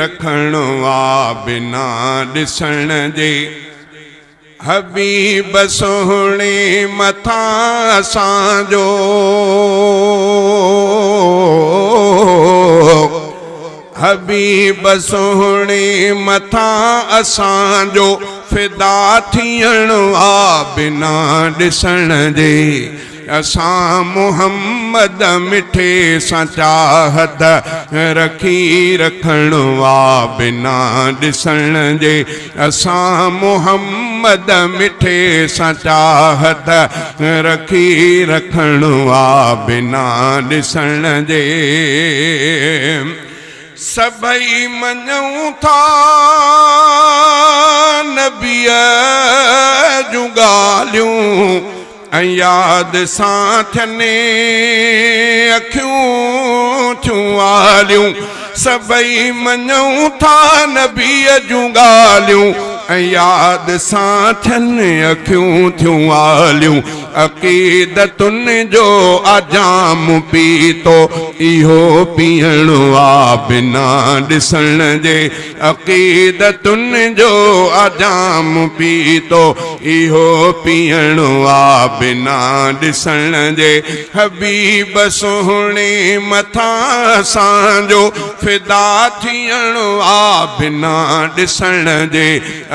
रखणो आ बिना ॾिसण जे हबीब सोहणे मथा असांजो हबीब सोहणे मथा असांजो फिदा थियणो आ बिना ॾिसण जे असां मुहम्मद मिठे सां चाहत रखी रखणो आ बिना ॾिसण जे असां मुहम्मद मिठे सां चाहत रखी रखणो आ बिना ॾिसण जे सभई मञूं था नबीअ जूं ॻाल्हियूं ऐं यादि सां थियनि अखियूं थियूं आलियूं सभई मञूं था नबीअ जूं ॻाल्हियूं ऐं यादि सां थियनि अखियूं थियूं आलियूं अक़ीदतुनि जो अजाम पीतो इहो पीअणो आ बिना ॾिसण जे अक़ीदतुनि जो अजाम पीतो इहो पीअणो आ बिना ॾिसण जे हबीब सोहणे मथा असांजो फिदा थियणो आ बिना ॾिसण जे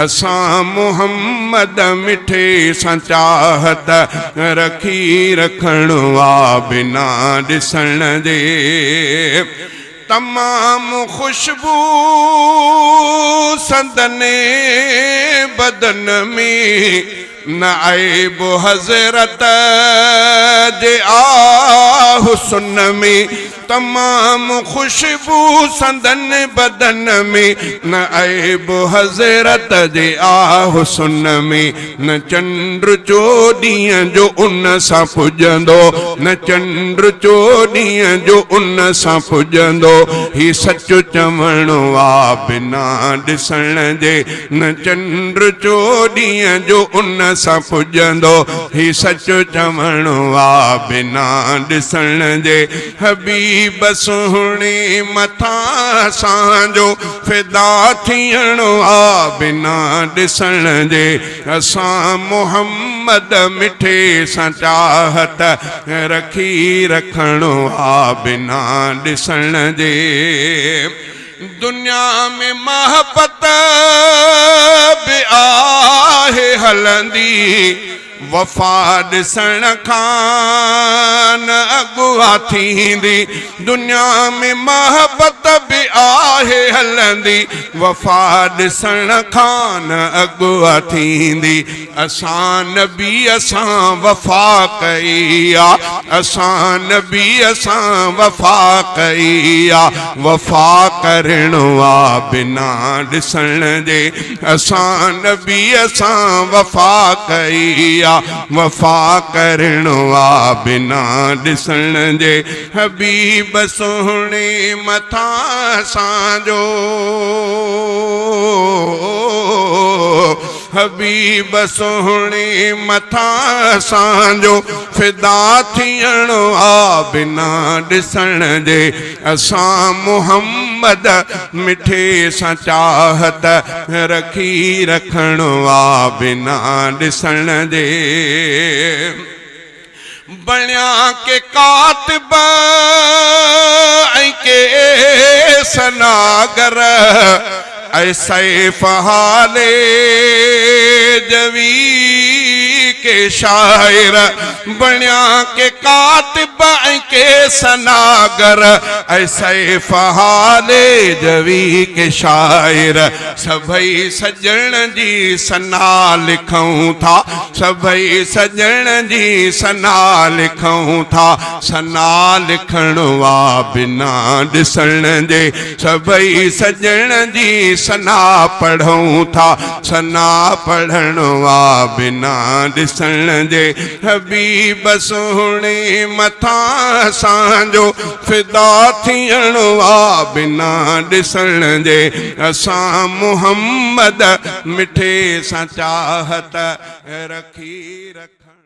असां मुहम्मद मिठे सां चाहत रखी रखणो आ बिना ॾिसण जे तमामु खुशबू संदने बदन में न ऐब हज़रत जे आ हुस्न में तमामु खुशबू संदन बदन में न ऐब हज़रत जे आ हुस्न में न चंद्र चोॾींहं जो उन सां पुॼंदो न चंद्र चोॾींहं जो उन सां पुॼंदो ही सचो चवणो आ बिना ॾिसण जे न चंद्र चोॾींहं जो उन सां पुॼंदो ही सचो चवणो आ बिना ॾिसण जे हबीब सोहणे मथा असांजो फिदा थियणो आ बिना ॾिसण जे असां मुहम्मद मिठे सां चाहत रखी रखणो आ बिना ॾिसण जे दुनिया में मोहब्बत बि आहे हलंदी वफ़ा ॾिसण खां न अॻुवा थींदी दुनिया में मोहब्बत बि आहे हलंदी वफ़ा ॾिसण खां न अॻुवा थींदी असां नबी असां वफ़ा कई आहे असां नबी असां वफ़ा कई आहे वफ़ा करणो आहे बिना ॾिसण जे असां नबी असां वफ़ा कई वफ़ा करणो आ बिना ॾिसण जे हबीब सोहणे मथा असांजो हबीब सोहणे मथा असांजो फिदा थियणो आ बिना ॾिसण जे असां मुहम्मद मिठे सां चाहत रखी रखणो आ बिना ॾिसण जे बणिया के कातिब ऐं के सनागर ऐं सैफ़ हाले जवी के शायर बणिया के कातिब ऐं के सनागर ऐं सैफ़ हाले जवी के शायर सभई सजण जी सना लिखूं था सभई सजण जी सना लिखूं था सना लिखणो आ बिना ॾिसण जे सभई सजण जी सना पढ़ूं था सना पढ़णो आ बिना ॾिसण जे हबीब सोहणे मथा असांजो फिदा थियणो आ बिना ॾिसण जे असां मुहम्मद मिठे सां चाहत रखी रख